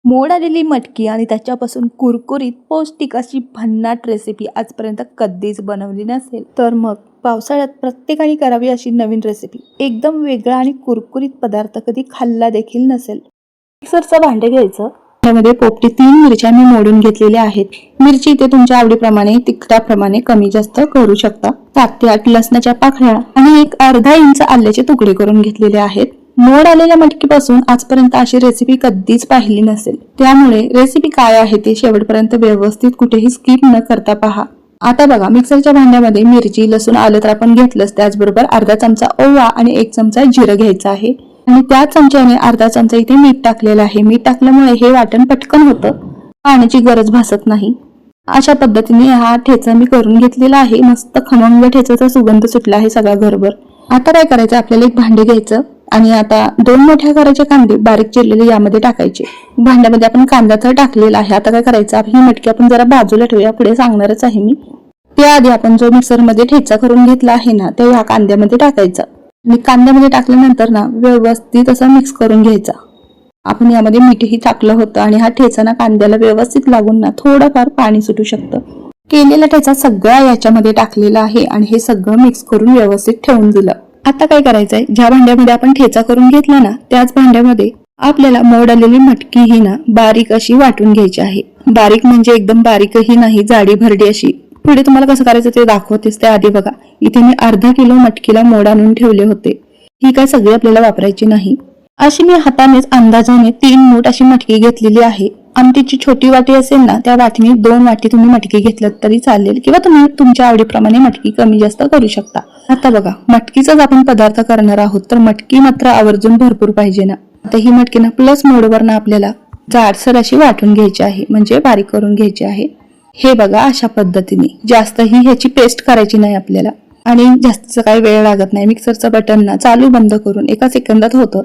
मोड आलेली मटकी आणि त्याच्यापासून कुरकुरीत पौष्टिक अशी भन्नाट रेसिपी आजपर्यंत कधीच बनवली नसेल, तर मग पावसाळ्यात प्रत्येकाने करावी अशी नवीन रेसिपी, एकदम वेगळा आणि कुरकुरीत पदार्थ कधी खाल्ला देखील नसेल. मिक्सरचं भांडे घ्यायचं. त्यामध्ये पोपटी 3 मिरच्या मी मोडून घेतलेल्या आहेत. मिरची ते तुमच्या आवडीप्रमाणे तिखटाप्रमाणे कमी जास्त करू शकता. 7 ते 8 लसणाच्या पाकळ्या आणि एक अर्धा इंच आल्याचे तुकडे करून घेतलेले आहेत. मोड आलेल्या मटकीपासून आजपर्यंत अशी रेसिपी कधीच पाहिली नसेल, त्यामुळे रेसिपी काय आहे ते शेवटपर्यंत व्यवस्थित कुठेही स्किप न करता पहा. आता बघा, मिक्सरच्या भांड्यामध्ये मिरची, लसूण, आलं तर आपण घेतलंच, त्याचबरोबर अर्धा चमचा ओवा आणि 1 चमचा जिरं घ्यायचं आहे आणि त्याच चमच्याने अर्धा चमचा इथे मीठ टाकलेलं आहे. मीठ टाकल्यामुळे हे वाटण पटकन होतं, पाण्याची गरज भासत नाही. अशा पद्धतीने हा ठेचा मी करून घेतलेला आहे. मस्त खमंग ठेचाचा सुगंध सुटला आहे सगळा घरभर. आता काय करायचं, आपल्याला एक भांडे घ्यायचं आणि आता 2 मोठ्या आकाराचे कांदे बारीक चिरलेले यामध्ये टाकायचे. भांड्यामध्ये आपण कांदा तर टाकलेला आहे. आता काय करायचं, ही मटकी आपण जरा बाजूला ठेवूया, पुढे सांगणारच आहे मी. त्याआधी आपण जो मिक्सरमध्ये ठेचा करून घेतला आहे ना, तो या कांद्यामध्ये टाकायचा आणि कांद्यामध्ये टाकल्यानंतर ना व्यवस्थित असं मिक्स करून घ्यायचा. आपण यामध्ये मीठही टाकलं होतं आणि हा ठेचा ना कांद्याला व्यवस्थित लागून ना थोडंफार पाणी सुटू शकतं. केलेला ठेचा सगळा याच्यामध्ये टाकलेला आहे आणि हे सगळं मिक्स करून व्यवस्थित ठेवून दिलं. आता काय करायचंय, ज्या भांड्यामध्ये आपण ठेचा करून घेतला ना, त्याच भांड्यामध्ये आपल्याला मोड आलेली मटकी ही ना बारीक अशी वाटून घ्यायची आहे. बारीक म्हणजे एकदम बारीकही नाही, जाडी भरडी अशी. पुढे तुम्हाला कसं करायचं ते दाखवतेच. त्या आधी बघा, इथे मी अर्धा किलो मटकीला मोड आणून ठेवले होते. ही काय सगळी आपल्याला वापरायची नाही. अशी मी हातानेच अंदाजाने 3 मूठ अशी मटकी घेतलेली आहे. आमटीची छोटी वाटी असेल ना, त्या वाटीने 2 वाटी तुम्ही मटकी घेतलं तरी चालेल, किंवा तुम्ही तुमच्या आवडीप्रमाणे मटकी कमी जास्त करू शकता. आता बघा, मटकीचाच आपण पदार्थ करणार आहोत, तर मटकी मात्र आवर्जून भरपूर पाहिजे ना. आता ही मटकी ना प्लस मोडवर ना आपल्याला जाडसर अशी वाटून घ्यायची आहे, म्हणजे बारीक करून घ्यायची आहे. हे बघा, अशा पद्धतीने. जास्तही ह्याची पेस्ट करायची नाही आपल्याला आणि जास्तचा काही वेळ लागत नाही. मिक्सरचं बटन ना चालू बंद करून 1 सेकंदात होतं.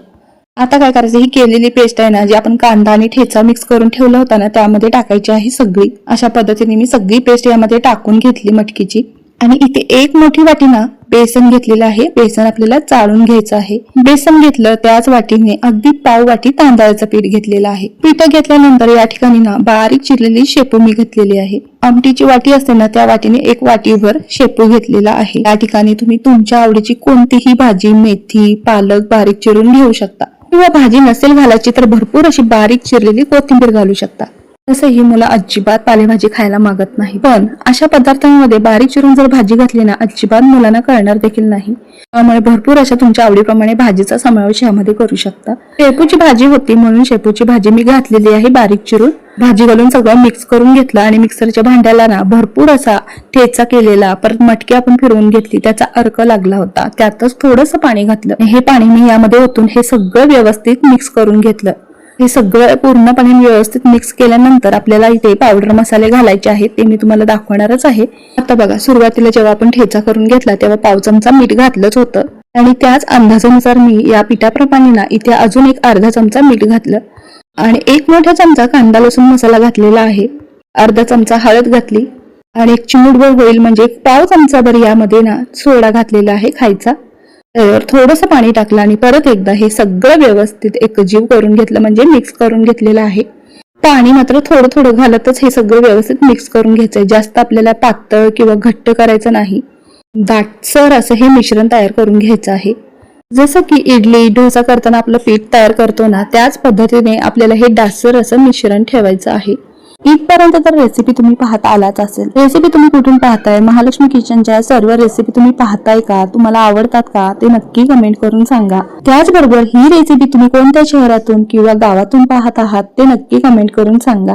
आता काय करायचं, ही केलेली पेस्ट आहे ना, जी आपण कांदा आणि ठेचा मिक्स करून ठेवला होता ना, त्यामध्ये टाकायची आहे सगळी. अशा पद्धतीने मी सगळी पेस्ट यामध्ये टाकून घेतली मटकीची. आणि इथे 1 मोठी वाटी ना बेसन घेतलेलं आहे. बेसन आपल्याला चाळून घ्यायचं आहे. बेसन घेतलं त्याच वाटीने अगदी पाव वाटी तांदळाचं पीठ घेतलेलं आहे. पीठ घेतल्यानंतर या ठिकाणी ना बारीक चिरलेली शेपू मी घेतलेली आहे. आमटीची वाटी असते ना, त्या वाटीने 1 वाटीभर शेपू घेतलेला आहे. या ठिकाणी तुम्ही तुमच्या आवडीची कोणतीही भाजी, मेथी, पालक बारीक चिरून घेऊ शकता, किंवा भाजी नसेल घालायची तर भरपूर अशी बारीक चिरलेली कोथिंबीर घालू शकता. तसंही मुलं अजिबात पालेभाजी खायला मागत नाही, पण अशा पदार्थांमध्ये बारीक चिरून जर भाजी घातली ना, अजिबात मुलांना कळणार देखील नाही. त्यामुळे भरपूर अशा तुमच्या आवडीप्रमाणे भाजीचा समावेश यामध्ये करू शकता. शेपूची भाजी होती म्हणून शेपूची भाजी मी घातलेली आहे बारीक चिरून. भाजी घालून सगळं मिक्स करून घेतलं आणि मिक्सरच्या भांड्याला ना भरपूर असा ठेचा केलेला, परत मटकी आपण फिरवून घेतली, त्याचा अर्क लागला होता. त्यातच थोडंसं पाणी घातलं. हे पाणी मी यामध्ये ओतून हे सगळं व्यवस्थित मिक्स करून घेतलं. हे सगळं पूर्णपणे व्यवस्थित मिक्स केल्यानंतर आपल्याला इथे पावडर मसाले घालायचे आहेत, ते मी तुम्हाला दाखवणारच आहे. आता बघा, सुरुवातीला जेव्हा आपण ठेचा करून घेतला तेव्हा पाव चमचा मीठ घातलंच होतं आणि त्याच अंदाजानुसार मी या पिठाप्रमाणे ना इथे अजून 1 अर्धा चमचा मीठ घातलं आणि 1 मोठा चमचा कांदा लसूण मसाला घातलेला आहे. अर्धा चमचा हळद घातली आणि 1 चिमूटभर होईल म्हणजे 1 पाव चमचाभर यामध्ये ना सोडा घातलेला आहे खायचा. थोडंसं पाणी टाकलं आणि परत एकदा हे सगळं व्यवस्थित एकजीव करून घेतलं, म्हणजे मिक्स करून घेतलेलं आहे. पाणी मात्र थोडं थोडं घालतच हे सगळं व्यवस्थित मिक्स करून घ्यायचंय. जास्त आपल्याला पातळ किंवा घट्ट करायचं नाही. दाटसर असं हे मिश्रण तयार करून घ्यायचं आहे. जसं की इडली डोसा करताना आपलं पीठ तयार करतो ना, त्याच पद्धतीने आपल्याला हे दाटसर असं मिश्रण ठेवायचं आहे. इथपर्यंत तर रेसिपी तुम्ही पाहता आलाच असेल. रेसिपी तुम्ही कुठून पाहताय, महालक्ष्मी किचनच्या सर्व रेसिपी तुम्ही पाहताय का, तुम्हाला आवडतात का, ते नक्की कमेंट करून सांगा. त्याचबरोबर ही रेसिपी तुम्ही कोणत्या शहरातून किंवा गावातून पाहत आहात ते नक्की कमेंट करून सांगा.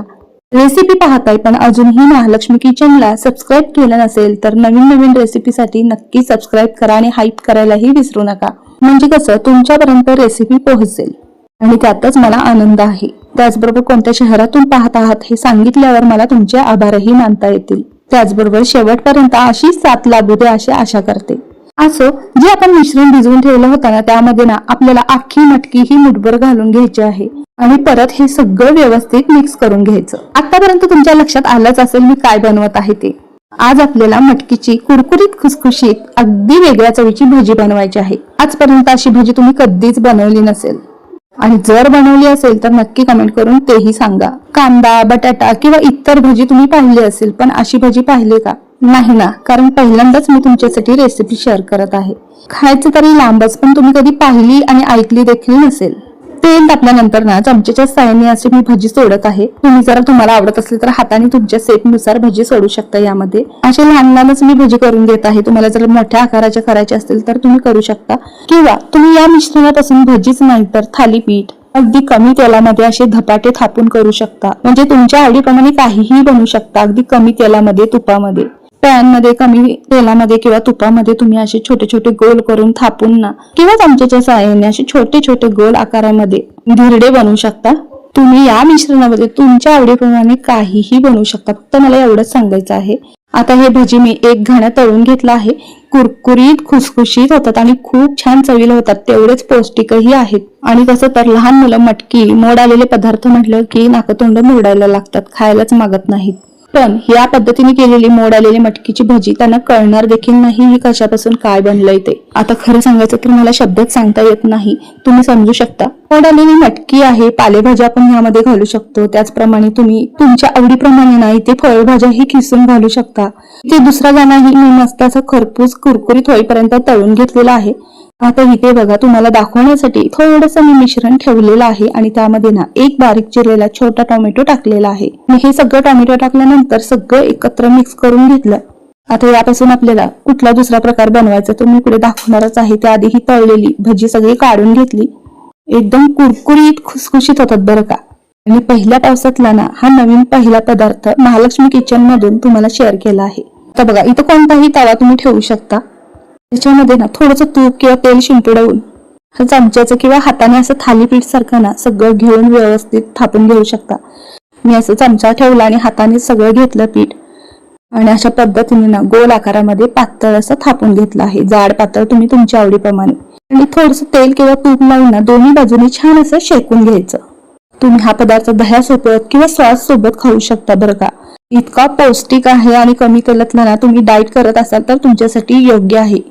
रेसिपी पाहताय पण अजूनही महालक्ष्मी किचनला सबस्क्राईब केलं नसेल तर नवीन नवीन रेसिपीसाठी नक्की सबस्क्राईब करा आणि हाईप करायलाही विसरू नका, म्हणजे कसं तुमच्यापर्यंत रेसिपी पोहोचेल आणि त्यातच मला आनंद आहे. त्याचबरोबर कोणत्या शहरातून पाहत आहात हे सांगितल्यावर मला तुमचे आभारही मानता येतील. त्याचबरोबर शेवटपर्यंत अशी साथ लाभू दे अशी आशा करते. असो, जे आपण मिश्रण भिजवून ठेवलं होतं ना, त्यामध्ये ना आपल्याला अख्खी मटकी ही मुठभर घालून घ्यायची आहे आणि परत हे सगळं व्यवस्थित मिक्स करून घ्यायचं. आतापर्यंत तुमच्या लक्षात आलंच असेल मी काय बनवत आहे ते. आज आपल्याला मटकीची कुरकुरीत खुसखुशीत अगदी वेगळ्या चवीची भजी बनवायची आहे. आजपर्यंत अशी भजी तुम्ही कधीच बनवली नसेल. आणि जर बनवली असेल तर नक्की कमेंट करून तेही सांगा. कांदा, बटाटा किंवा इतर भजी तुम्ही पाहिली असेल, पण अशी भजी पाहिली का? नाही ना, कारण पहिल्यांदाच मी तुमच्यासाठी रेसिपी शेअर करत आहे. खायचं तरी लांबच, पण तुम्ही कधी पाहिली आणि ऐकली देखील नसेल. तेल तापल्यानंतर ना चमचेच्या साहाय्याने अशी मी भजी सोडत आहे. तुम्ही जर तुम्हाला आवडत असले तर हाताने तुमच्या सेपनुसार भजी सोडू शकता. यामध्ये असे लहान लहानच मी भजी करून देत आहे. तुम्हाला जर मोठ्या आकाराच्या करायचे असतील तर तुम्ही करू शकता, किंवा तुम्ही या मिश्रणापासून भजीच नाही तर थालीपीठ अगदी कमी तेलामध्ये असे धपाटे थापून करू शकता. म्हणजे तुमच्या आवडीप्रमाणे काहीही बनवू शकता. अगदी कमी तेलामध्ये, तुपामध्ये, पॅन मध्ये, कमी तेलामध्ये किंवा तुपामध्ये तुम्ही असे छोटे छोटे गोल करून थापून ना किंवा चमच्याच्या साहाय्याने असे छोटे छोटे गोल आकारामध्ये धिरडे बनवू शकता. तुम्ही या मिश्रणामध्ये तुमच्या आवडीप्रमाणे काहीही बनवू शकता. फक्त मला एवढंच सांगायचं आहे. आता हे भजी मी एक घाण्यात तळून घेतलं आहे. कुरकुरीत, खुसखुशीत होतात आणि खूप छान चवीला होतात. तेवढेच पौष्टिकही आहेत. आणि कसं तर लहान मुलं मटकी, मोड आलेले पदार्थ म्हटलं की नाकतोंड मुरडायला लागतात, खायलाच मागत नाहीत. पण या पद्धतीने केलेली मोड आलेली मटकीची भजी त्यांना कळणार देखील नाही ही कशापासून काय बनलंय ते. आता खरं सांगायचं तर मला शब्दात सांगता येत नाही, तुम्ही समजू शकता. मोड आलेली मटकी आहे, पालेभाज्या आपण यामध्ये घालू शकतो. त्याचप्रमाणे तुम्ही तुमच्या आवडीप्रमाणे नाही ते फळभाज्याही खिसून घालू शकता. ते दुसरा गाणाही मी मस्त असं खरपूस कुरकुरीत होईपर्यंत तळून घेतलेला आहे. आता इथे बघा, तुम्हाला दाखवण्यासाठी थोडंसं मी मिश्रण ठेवलेलं आहे आणि त्यामध्ये ना एक बारीक चिरलेला छोटा टोमॅटो टाकलेला आहे. मी हे सगळं टोमॅटो टाकल्यानंतर सगळं एकत्र मिक्स करून घेतलं. आता यापासून आपल्याला कुठला दुसरा प्रकार बनवायचा तो मी पुढे दाखवणारच आहे. त्याआधी ही तळलेली भजी सगळी काढून घेतली. एकदम कुरकुरीत, खुसखुशीत होतात बरं का. आणि पहिल्या पावसातला ना हा नवीन पहिला पदार्थ महालक्ष्मी किचन मधून तुम्हाला शेअर केला आहे. आता बघा, इथं कोणताही तवा तुम्ही ठेवू शकता. त्याच्यामध्ये ना थोडंसं तूप किंवा तेल शिंपडवून चमच्याचं किंवा हाताने असं थालीपीठ सारखं ना सगळं घेऊन व्यवस्थित थापून घेऊ शकता. मी असं चमचा ठेवला आणि हाताने सगळं घेतलं पीठ आणि अशा पद्धतीने ना गोल आकारामध्ये पातळ असं थापून घेतलं आहे. जाड पातळ तुम्ही तुमच्या आवडीप्रमाणे. आणि थोडंसं तेल किंवा तूप लावून ना दोन्ही बाजूने छान असं शेकून घ्यायचं. तुम्ही हा पदार्थ दह्यासोबत किंवा सॉस सोबत खाऊ शकता बरं का. इतका पौष्टिक आहे आणि कमी तेलातला ना तुम्ही डाएट करत असाल तर तुमच्यासाठी योग्य आहे.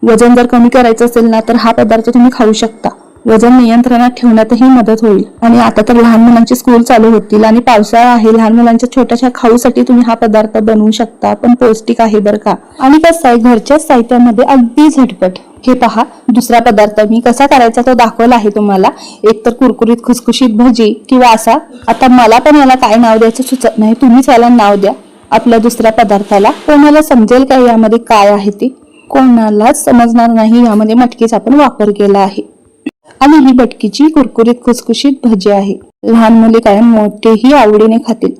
वजन जर कमी करायचं असेल ना तर हा पदार्थ तुम्ही खाऊ शकता. वजन नियंत्रणात ठेवण्यातही मदत होईल. आणि आता तर लहान मुलांची स्कूल चालू होतील आणि पावसाळा आहे. लहान मुलांच्या छोट्याशा खाऊसाठी तुम्ही हा पदार्थ बनवू शकता. पण पौष्टिक आहे बरं का. आणि कसं आहे, घरच्या साहित्यामध्ये अगदी झटपट. हे पहा, दुसरा पदार्थ मी कसा करायचा तो दाखवला आहे तुम्हाला. एक तर कुरकुरीत खुसखुशीत भजी किंवा असा, आता मला पण याला काय नाव द्यायचं सुचत नाही, तुम्हीच याला नाव द्या आपल्या दुसऱ्या पदार्थाला. कोणाला समजेल का यामध्ये काय आहे ते? कोणालाच समजणार नाही. यामध्ये मटकीचा आपण वापर केला आहे. आणि ही मटकीची कुरकुरीत खुसखुशीत भजी आहे. लहान मुले काय मोठेही आवडीने खातील.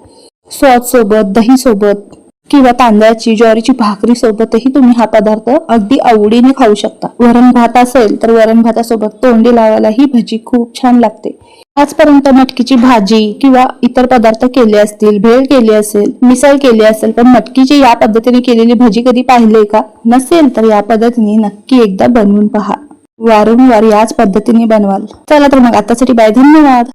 सॉस सोबत, दही सोबत किंवा तांदळाची, ज्वारीची भाकरी सोबतही तुम्ही हा पदार्थ अगदी आवडीने खाऊ शकता. वरण भात असेल तर वरण भातासोबत तोंडी लावायला ही भजी खूप छान लागते. आजपर्यंत मटकीची भाजी किंवा इतर पदार्थ केले असतील, भेळ केली असेल, मिसळ केली असेल, पण मटकीची या पद्धतीने केलेली भजी कधी पाहिलीय का? नसेल तर या पद्धतीने नक्की एकदा बनवून पहा. वारंवार याच पद्धतीने बनवाल. चला तर मग आतासाठी बाय, धन्यवाद.